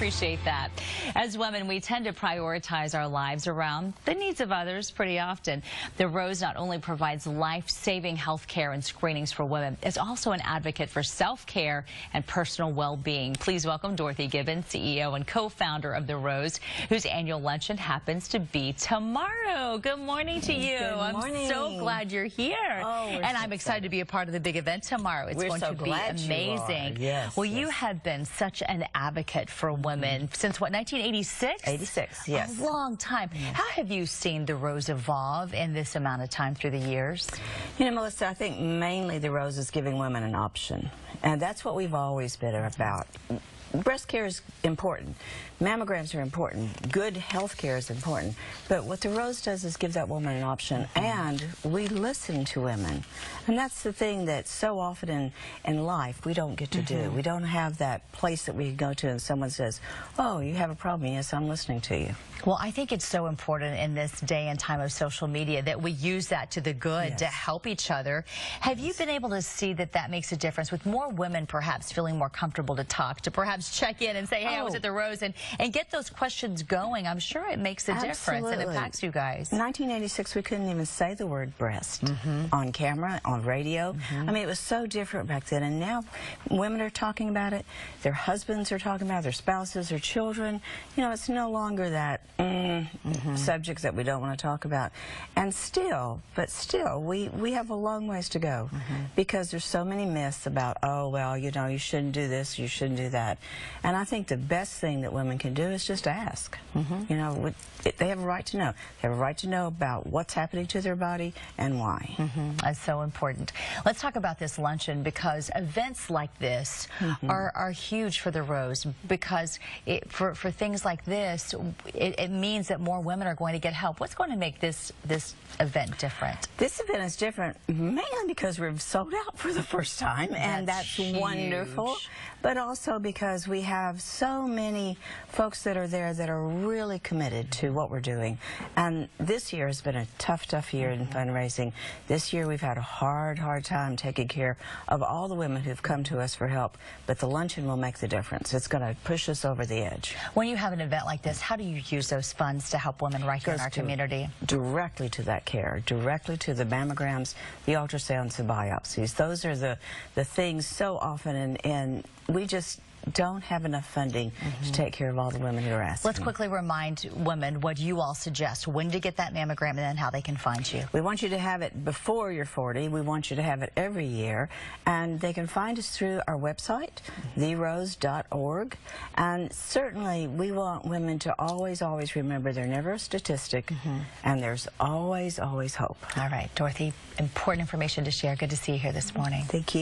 appreciate that. As women, we tend to prioritize our lives around the needs of others pretty often. The Rose not only provides life-saving health care and screenings for women, it's also an advocate for self-care and personal well-being. Please welcome Dorothy Gibbons, CEO and co-founder of the Rose, whose annual luncheon happens to be tomorrow. Good morning to you. Good morning. I'm so glad you're here. And I'm excited to be a part of the big event tomorrow. It's going to be amazing. Yes, well, you have been such an advocate for women since, what, 1986? 86, yes. A long time. Yes. How have you seen the Rose evolve in this amount of time through the years? You know, Melissa, I think mainly the Rose is giving women an option. And that's what we've always been about. Breast care is important. Mammograms are important. Good health care is important. But what the Rose does is give that woman an option, and we listen to women. And that's the thing that so often in life we don't get to do. We don't have that place that we can go to and someone says, oh, you have a problem. Yes, I'm listening to you. Well, I think it's so important in this day and time of social media that we use that to the good, to help each other. Have you been able to see that that makes a difference with more women perhaps feeling more comfortable to talk, to perhaps check in and say, hey, I was at the Rose, and get those questions going? I'm sure it makes a difference and impacts you guys. In 1986, we couldn't even say the word breast on camera, on radio. I mean, it was so different back then, and now women are talking about it, their husbands are talking about it, their spouses, their children. You know, it's no longer that subjects that we don't want to talk about. And still, we have a long ways to go because there's so many myths about, oh, well, you know, you shouldn't do this, you shouldn't do that. And I think the best thing that women can do is just ask. You know, they have a right to know. They have a right to know about what's happening to their body and why. That's so important. Let's talk about this luncheon, because events like this are huge for the Rose, because for things like this, it means that more women are going to get help. What's going to make this event different? This event is different mainly because we've sold out for the first time, and that's wonderful. But also because we have so many folks that are there that are really committed to what we're doing. And this year has been a tough year in fundraising. This year we've had a hard time taking care of all the women who've come to us for help. But the luncheon will make the difference. It's going to push us over the edge. When you have an event like this, how do you use those funds to help women right here in our community? Directly to that care, directly to the mammograms, the ultrasounds, the biopsies. Those are the things so often, and we just don't have enough funding to take care of all the women who are asking. Let's quickly remind women what you all suggest, when to get that mammogram and then how they can find you. We want you to have it before you're 40. We want you to have it every year. And they can find us through our website, therose.org. And certainly we want women to always remember they're never a statistic, and there's always hope. All right, Dorothy, important information to share. Good to see you here this morning. Thank you.